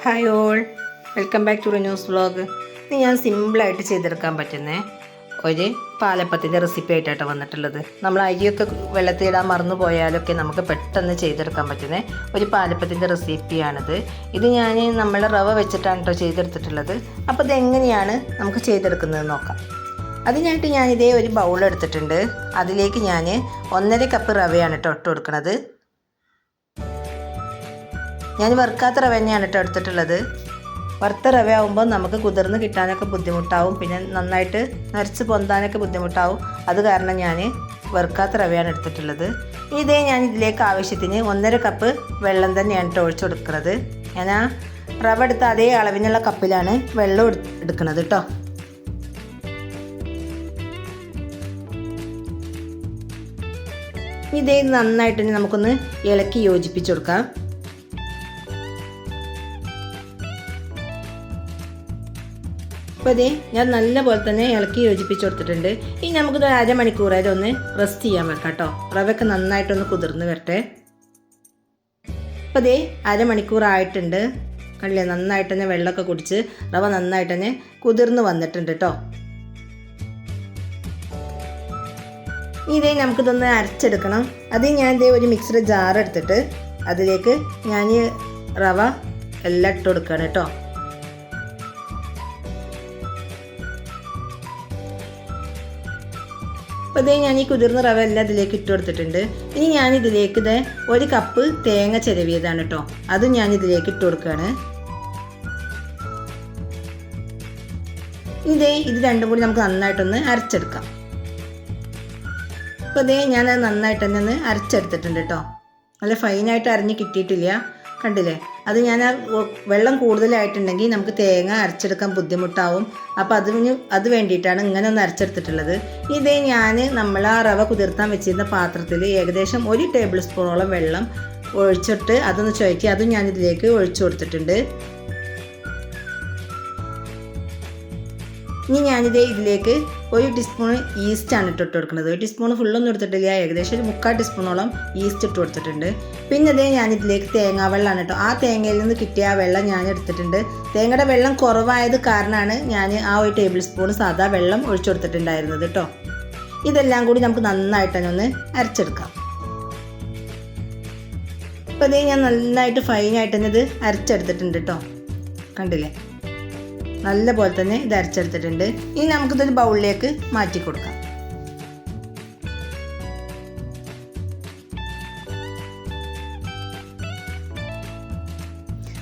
Hi all, welcome back to Renu's vlog. ഇത് ഞാൻ സിമ്പിളായിട്ട് ചെയ്തെടുക്കാൻ പറ്റുന്ന ഒരു പാലപ്പത്തിൻ്റെ റെസിപ്പി ആയിട്ടാണ് വന്നിട്ടുള്ളത്. നമ്മൾ അരിയൊക്കെ വെള്ളത്തിലിടാൻ മറന്നു പോയാലൊക്കെ നമുക്ക് പെട്ടെന്ന് ചെയ്തെടുക്കാൻ പറ്റുന്ന ഒരു പാലപ്പത്തിൻ്റെ റെസിപ്പിയാണിത്. ഇത് ഞാൻ നമ്മളെ റവ വെച്ചിട്ടാണ് കേട്ടോ ചെയ്തെടുത്തിട്ടുള്ളത്. അപ്പോൾ ഇതെങ്ങനെയാണ് നമുക്ക് ചെയ്തെടുക്കുന്നത് നോക്കാം. അതിനായിട്ട് ഞാനിതേ ഒരു ബൗൾ എടുത്തിട്ടുണ്ട്. അതിലേക്ക് ഞാൻ 1.5 കപ്പ് റവയാണ് കേട്ടോ ഇട്ട് കൊടുക്കുന്നത്. ഞാൻ വറുക്കാത്ത റവ തന്നെയാണ് കേട്ടോ എടുത്തിട്ടുള്ളത്. വറുത്ത റവ ആകുമ്പോൾ നമുക്ക് കുതിർന്ന് കിട്ടാനൊക്കെ ബുദ്ധിമുട്ടാവും, പിന്നെ നന്നായിട്ട് നരച്ച് പൊന്താനൊക്കെ ബുദ്ധിമുട്ടാവും. അത് കാരണം ഞാൻ വറുക്കാത്ത റവയാണ് എടുത്തിട്ടുള്ളത്. ഇതേ ഞാൻ ഇതിലേക്ക് ആവശ്യത്തിന് 1.5 കപ്പ് വെള്ളം തന്നെയാണ് കേട്ടോ ഒഴിച്ചു കൊടുക്കുന്നത്. ഞാൻ ആ റവ എടുത്ത അതേ അളവിനുള്ള കപ്പിലാണ് വെള്ളം എടുക്കുന്നത് കേട്ടോ. ഇതേ നന്നായിട്ട് തന്നെ നമുക്കൊന്ന് ഇളക്കി യോജിപ്പിച്ച് കൊടുക്കാം. അപ്പോൾ അതേ ഞാൻ നല്ല പോലെ തന്നെ ഇളക്കി യോജിപ്പിച്ച് കൊടുത്തിട്ടുണ്ട്. ഇനി നമുക്കിത് അരമണിക്കൂറായിട്ട് ഒന്ന് റെസ്റ്റ് ചെയ്യാൻ വെക്കാം കേട്ടോ. റവയൊക്കെ നന്നായിട്ടൊന്ന് കുതിർന്ന് വരട്ടെ. അപ്പോൾ അതേ അരമണിക്കൂറായിട്ടുണ്ട്. കണ്ടില്ലേ, നന്നായിട്ട് തന്നെ വെള്ളമൊക്കെ കുടിച്ച് റവ നന്നായിട്ട് തന്നെ കുതിർന്ന് വന്നിട്ടുണ്ട് കേട്ടോ. ഇതേ നമുക്കിതൊന്ന് അരച്ചെടുക്കണം. അത് ഞാൻ ഇതേ ഒരു മിക്സിയുടെ ജാർ എടുത്തിട്ട് അതിലേക്ക് ഞാൻ റവ എല്ലാം ഇട്ട് കൊടുക്കുകയാണ് കേട്ടോ. അപ്പോൾ ഇതേ ഞാൻ ഈ കുതിർന്ന റവ എല്ലാം ഇതിലേക്ക് ഇട്ട് കൊടുത്തിട്ടുണ്ട്. ഇനി ഞാൻ ഇതിലേക്ക് 1 കപ്പ് തേങ്ങ ചിരവിയതാണ് കേട്ടോ, അതും ഞാൻ ഇതിലേക്ക് ഇട്ട് കൊടുക്കുകയാണ്. ഇത് രണ്ടും കൂടി നമുക്ക് നന്നായിട്ടൊന്ന് അരച്ചെടുക്കാം. അപ്പോൾ ഇതേ ഞാനത് നന്നായിട്ട് തന്നെ ഒന്ന് അരച്ചെടുത്തിട്ടുണ്ട് കേട്ടോ. നല്ല ഫൈനായിട്ട് അരഞ്ഞ് കിട്ടിയിട്ടില്ല, കണ്ടില്ലേ. അത് ഞാൻ വെള്ളം കൂടുതലായിട്ടുണ്ടെങ്കിൽ നമുക്ക് തേങ്ങ അരച്ചെടുക്കാൻ ബുദ്ധിമുട്ടാവും. അപ്പോൾ അത് വേണ്ടിയിട്ടാണ് ഇങ്ങനെ ഒന്ന് അരച്ചെടുത്തിട്ടുള്ളത്. ഇതേ ഞാൻ നമ്മൾ ആ റവ കുതിർത്താൻ വെച്ചിരുന്ന പാത്രത്തിൽ ഏകദേശം 1 ടേബിൾ സ്പൂണോളം വെള്ളം ഒഴിച്ചിട്ട് അതൊന്ന് ചുഴറ്റി അതും ഞാനിതിലേക്ക് ഒഴിച്ചു കൊടുത്തിട്ടുണ്ട്. ഇനി ഞാനിതേ ഇതിലേക്ക് 1 ടീസ്പൂൺ ഈസ്റ്റാണ് ഇട്ട് കൊടുക്കുന്നത്. 1 ടീസ്പൂൺ ഫുള്ളൊന്നും എടുത്തിട്ടില്ല, ഏകദേശം ഒരു 3/4 ടീസ്പൂണോളം ഈസ്റ്റ് ഇട്ട് കൊടുത്തിട്ടുണ്ട്. പിന്നെ ഇതേ ഞാനിതിലേക്ക് തേങ്ങാവെള്ളമാണ് കേട്ടോ. ആ തേങ്ങയിൽ നിന്ന് കിട്ടിയ ആ വെള്ളം ഞാൻ എടുത്തിട്ടുണ്ട്. തേങ്ങയുടെ വെള്ളം കുറവായത് കാരണമാണ് ഞാൻ ആ 1 ടേബിൾ സ്പൂൺ സാധാ വെള്ളം ഒഴിച്ചു കൊടുത്തിട്ടുണ്ടായിരുന്നത് കേട്ടോ. ഇതെല്ലാം കൂടി നമുക്ക് നന്നായിട്ട് തന്നെ ഒന്ന് അരച്ചെടുക്കാം. അപ്പോൾ ഇതേ ഞാൻ നന്നായിട്ട് ഫൈനായിട്ട് തന്നെ ഇത് അരച്ചെടുത്തിട്ടുണ്ട് കേട്ടോ, കണ്ടില്ലേ. നല്ല പോലെ തന്നെ ഇത് അരച്ചെടുത്തിട്ടുണ്ട്. ഇനി നമുക്കിതൊരു ബൗളിലേക്ക് മാറ്റി കൊടുക്കാം.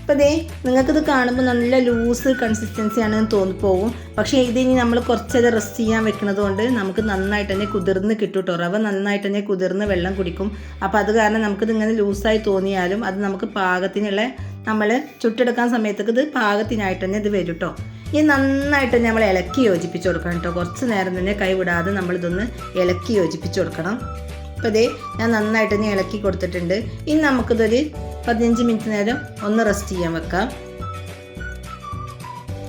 അപ്പോൾ ദേ നിങ്ങൾക്കിത് കാണുമ്പോൾ നല്ല ലൂസ് കൺസിസ്റ്റൻസി ആണെന്ന് തോന്നിപ്പോകും. പക്ഷേ ഇതിനി നമ്മൾ കുറച്ചത് റെസ്റ്റ് ചെയ്യാൻ വെക്കുന്നത് കൊണ്ട് നമുക്ക് നന്നായിട്ട് തന്നെ കുതിർന്ന് കിട്ടും കേട്ടോ. റവ നന്നായിട്ട് തന്നെ കുതിർന്ന് വെള്ളം കുടിക്കും. അപ്പോൾ അത് കാരണം നമുക്കിത് ഇങ്ങനെ ലൂസായി തോന്നിയാലും അത് നമുക്ക് പാകത്തിനുള്ള നമ്മൾ ചുട്ടെടുക്കാൻ സമയത്തേക്ക് ഇത് പാകത്തിനായിട്ട് തന്നെ ഇത് വരും കേട്ടോ. ഈ നന്നായിട്ട് തന്നെ നമ്മൾ ഇളക്കി യോജിപ്പിച്ച് കൊടുക്കണം കേട്ടോ. കുറച്ച് നേരം തന്നെ കൈ വിടാതെ നമ്മളിതൊന്ന് ഇളക്കി യോജിപ്പിച്ച് കൊടുക്കണം. അപ്പോൾ ഇതേ ഞാൻ നന്നായിട്ട് തന്നെ ഇളക്കി കൊടുത്തിട്ടുണ്ട്. ഇനി നമുക്കിതൊരു 15 മിനിറ്റ് നേരം ഒന്ന് റെസ്റ്റ് ചെയ്യാൻ വെക്കാം.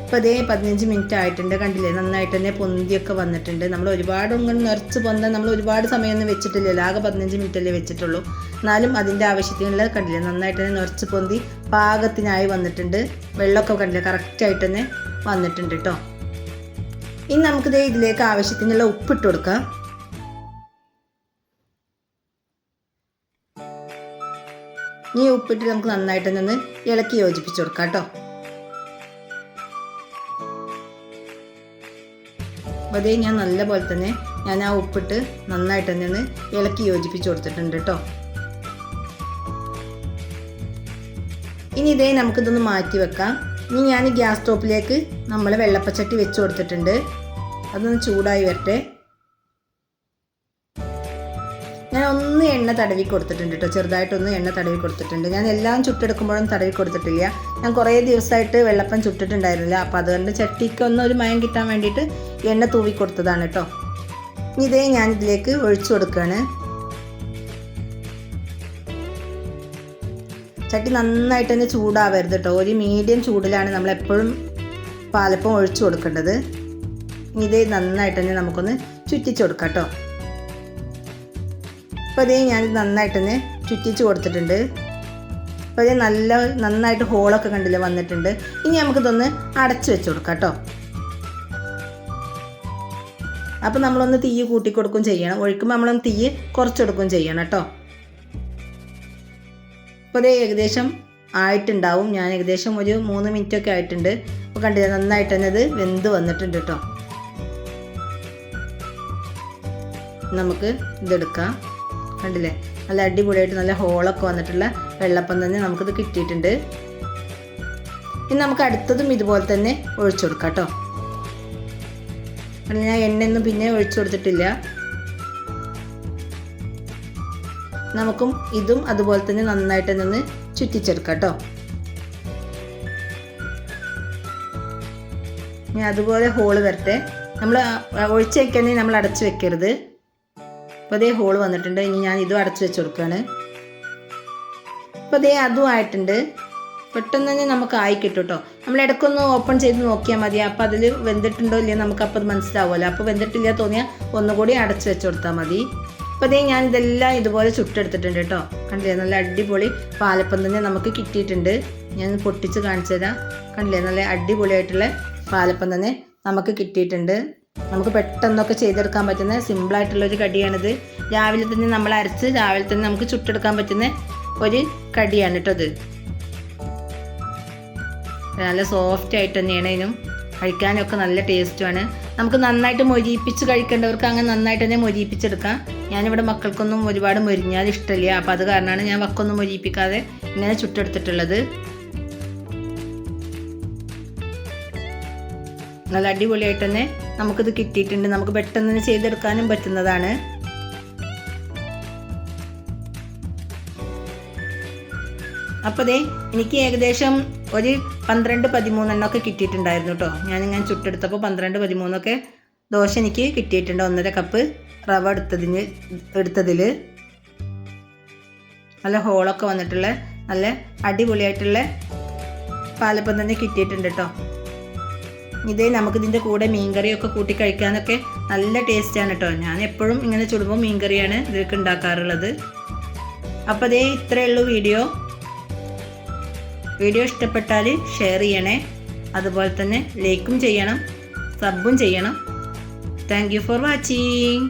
അപ്പോൾ ഇതേ 15 മിനിറ്റ് ആയിട്ടുണ്ട്, കണ്ടില്ലേ. നന്നായിട്ട് തന്നെ പൊന്തിയൊക്കെ വന്നിട്ടുണ്ട്. നമ്മൾ ഒരുപാട് ഇങ്ങനെ നിറച്ച് പൊന്താൻ നമ്മൾ ഒരുപാട് സമയമൊന്നും വെച്ചിട്ടില്ലല്ലോ, ആകെ 15 മിനിറ്റല്ലേ വെച്ചിട്ടുള്ളൂ. എന്നാലും അതിൻ്റെ ആവശ്യത്തിനുള്ള കണ്ടില്ലേ നന്നായിട്ട് തന്നെ നിറച്ച് പൊന്തി പാകത്തിനായി വന്നിട്ടുണ്ട്. വെള്ളമൊക്കെ കണ്ടില്ലേ കറക്റ്റായിട്ട് തന്നെ വന്നിട്ടുണ്ട് കേട്ടോ. ഇനി നമുക്കിതേ ഇതിലേക്ക് ആവശ്യത്തിനുള്ള ഉപ്പിട്ട് കൊടുക്കാം. ഈ ഉപ്പിട്ട് നമുക്ക് നന്നായിട്ട് നിന്ന് ഇളക്കി യോജിപ്പിച്ച് കൊടുക്കാം കേട്ടോ. അപ്പോൾ അതേ ഞാൻ നല്ല പോലെ തന്നെ ഞാൻ ആ ഉപ്പിട്ട് നന്നായിട്ട് തന്നെ ഒന്ന് ഇളക്കി യോജിപ്പിച്ച് കൊടുത്തിട്ടുണ്ട് കേട്ടോ. ഇനി ഇതേ നമുക്കിതൊന്ന് മാറ്റി വെക്കാം. ഇനി ഞാൻ ഗ്യാസ് സ്റ്റോപ്പിലേക്ക് നമ്മൾ വെള്ളപ്പച്ചട്ടി വെച്ച് കൊടുത്തിട്ടുണ്ട്. അതൊന്ന് ചൂടായി വരട്ടെ. ഞാൻ ഒന്ന് എണ്ണ തടവി കൊടുത്തിട്ടുണ്ട് കേട്ടോ, ചെറുതായിട്ടൊന്ന് എണ്ണ തടവി കൊടുത്തിട്ടുണ്ട്. ഞാൻ എല്ലാം ചുട്ടെടുക്കുമ്പോഴും തടവി കൊടുത്തിട്ടില്ല. ഞാൻ കുറേ ദിവസമായിട്ട് വെള്ളപ്പം ചുട്ടിട്ടുണ്ടായിരുന്നില്ല. അപ്പോൾ അതുകൊണ്ട് ചട്ടിക്ക് ഒരു മയം കിട്ടാൻ വേണ്ടിയിട്ട് എണ്ണ തൂവി കൊടുത്തതാണ് കേട്ടോ. ഇതേ ഞാൻ ഇതിലേക്ക് ഒഴിച്ചു കൊടുക്കുകയാണ്. ചട്ടി നന്നായിട്ട് തന്നെ ചൂടാവരുത് കേട്ടോ. ഒരു മീഡിയം ചൂടിലാണ് നമ്മളെപ്പോഴും പാലപ്പം ഒഴിച്ചു കൊടുക്കേണ്ടത്. ഇതേ നന്നായിട്ട് തന്നെ നമുക്കൊന്ന് ചുറ്റിച്ച് കൊടുക്കാം കേട്ടോ. അപ്പോൾ അതേ ഞാൻ നന്നായിട്ട് തന്നെ ചുറ്റിച്ച് കൊടുത്തിട്ടുണ്ട്. അപ്പോൾ ഇത് നന്നായിട്ട് ഹോളൊക്കെ കണ്ടില്ലേ വന്നിട്ടുണ്ട്. ഇനി നമുക്കിതൊന്ന് അടച്ചു വെച്ച് കൊടുക്കാം കേട്ടോ. അപ്പോൾ നമ്മളൊന്ന് തീ കൂട്ടിക്കൊടുക്കുകയും ചെയ്യണം. ഒഴിക്കുമ്പോൾ നമ്മളൊന്ന് തീ കുറച്ചെടുക്കുകയും ചെയ്യണം കേട്ടോ. അപ്പോൾ ഇത് ഏകദേശം ആയിട്ടുണ്ടാവും. ഞാൻ ഏകദേശം ഒരു 3 മിനിറ്റൊക്കെ ആയിട്ടുണ്ട്. അപ്പോൾ കണ്ടില്ലേ നന്നായിട്ട് തന്നെ ഇത് വെന്ത് വന്നിട്ടുണ്ട് കേട്ടോ. നമുക്ക് ഇതെടുക്കാം. കണ്ടില്ലേ നല്ല അടിപൊളിയായിട്ട് നല്ല ഹോളൊക്കെ വന്നിട്ടുള്ള വെള്ളപ്പം തന്നെ നമുക്കിത് കിട്ടിയിട്ടുണ്ട്. ഇനി നമുക്ക് അടുത്തതും ഇതുപോലെ തന്നെ ഒഴിച്ചു കൊടുക്കാം കേട്ടോ. ഞാൻ എണ്ണയൊന്നും പിന്നെ ഒഴിച്ചു കൊടുത്തിട്ടില്ല. നമുക്കും ഇതും അതുപോലെ തന്നെ നന്നായിട്ട് തന്നെ ഒന്ന് ചുറ്റിച്ചെടുക്കാം കേട്ടോ. ഇനി അതുപോലെ ഹോള് വരട്ടെ. നമ്മൾ ഒഴിച്ച് വയ്ക്കണമെങ്കിൽ നമ്മൾ അടച്ചു വെക്കരുത്. അപ്പോൾ അതേ ഹോള് വന്നിട്ടുണ്ട്. ഇനി ഞാൻ ഇതും അടച്ചു വെച്ച് കൊടുക്കുകയാണ്. അപ്പോൾ അതേ അതും ആയിട്ടുണ്ട്. പെട്ടെന്ന് തന്നെ നമുക്ക് ആയി കിട്ടും കേട്ടോ. നമ്മൾ ഇടയ്ക്കൊന്ന് ഓപ്പൺ ചെയ്ത് നോക്കിയാൽ മതി. അപ്പോൾ അതിൽ വെന്തിട്ടുണ്ടോ ഇല്ലയോ നമുക്കപ്പോൾ അത് മനസ്സിലാവുമല്ലോ. അപ്പോൾ വെന്തിട്ടില്ല തോന്നിയാൽ ഒന്നുകൂടി അടച്ചു വെച്ച് കൊടുത്താൽ മതി. അപ്പോൾ അതേ ഞാൻ ഇതെല്ലാം ഇതുപോലെ ചുട്ടെടുത്തിട്ടുണ്ട് കേട്ടോ. കണ്ടില്ലേ നല്ല അടിപൊളി പാലപ്പം തന്നെ നമുക്ക് കിട്ടിയിട്ടുണ്ട്. ഞാൻ പൊട്ടിച്ച് കാണിച്ചു തരാം. കണ്ടില്ലേ നല്ല അടിപൊളിയായിട്ടുള്ള പാലപ്പം തന്നെ നമുക്ക് കിട്ടിയിട്ടുണ്ട്. നമുക്ക് പെട്ടെന്നൊക്കെ ചെയ്തെടുക്കാൻ പറ്റുന്ന സിമ്പിളായിട്ടുള്ളൊരു കടിയാണിത്. രാവിലെ തന്നെ നമ്മൾ അരച്ച് രാവിലെ തന്നെ നമുക്ക് ചുട്ടെടുക്കാൻ പറ്റുന്ന ഒരു കടിയാണ് കേട്ടോ ഇത്. നല്ല സോഫ്റ്റ് ആയിട്ട് തന്നെയാണ്. ഇതിനും കഴിക്കാനൊക്കെ നല്ല ടേസ്റ്റുമാണ്. നമുക്ക് നന്നായിട്ട് മൊരിയിപ്പിച്ച് കഴിക്കേണ്ടവർക്ക് അങ്ങനെ നന്നായിട്ട് തന്നെ മൊരിയിപ്പിച്ചെടുക്കാം. ഞാനിവിടെ മക്കൾക്കൊന്നും ഒരുപാട് മൊരിഞ്ഞാൽ ഇഷ്ടമില്ല. അപ്പോൾ അത് കാരണമാണ് ഞാൻ വക്കൊന്നും മൊരിയിപ്പിക്കാതെ ഇങ്ങനെ ചുട്ടെടുത്തിട്ടുള്ളത്. നല്ല അടിപൊളിയായിട്ട് തന്നെ നമുക്കിത് കിട്ടിയിട്ടുണ്ട്. നമുക്ക് പെട്ടെന്ന് തന്നെ ചെയ്തെടുക്കാനും പറ്റുന്നതാണ്. അപ്പോൾ ദേ എനിക്ക് ഏകദേശം ഒരു 12-13 എണ്ണമൊക്കെ കിട്ടിയിട്ടുണ്ടായിരുന്നു കേട്ടോ. ഞാനിങ്ങനെ ചുട്ടെടുത്തപ്പോൾ 12-13 ദോശ എനിക്ക് കിട്ടിയിട്ടുണ്ട്. 1.5 കപ്പ് റവ എടുത്തതിൽ നല്ല ഹോളൊക്കെ വന്നിട്ടുള്ള നല്ല അടിപൊളിയായിട്ടുള്ള പാലപ്പം തന്നെ കിട്ടിയിട്ടുണ്ട് കേട്ടോ. ഇതേ നമുക്കിതിൻ്റെ കൂടെ മീൻകറിയൊക്കെ കൂട്ടി കഴിക്കാനൊക്കെ നല്ല ടേസ്റ്റാണ് കേട്ടോ. ഞാൻ എപ്പോഴും ഇങ്ങനെ ചുടുമ്പോൾ മീൻകറിയാണ് ഇതിലേക്ക് ഉണ്ടാക്കാറുള്ളത്. അപ്പോൾ അതേ ഇത്രയേ ഉള്ളൂ വീഡിയോ ഇഷ്ടപ്പെട്ടാൽ ഷെയർ ചെയ്യണേ. അതുപോലെ തന്നെ ലൈക്കും ചെയ്യണം, സബും ചെയ്യണം. Thank you for watching.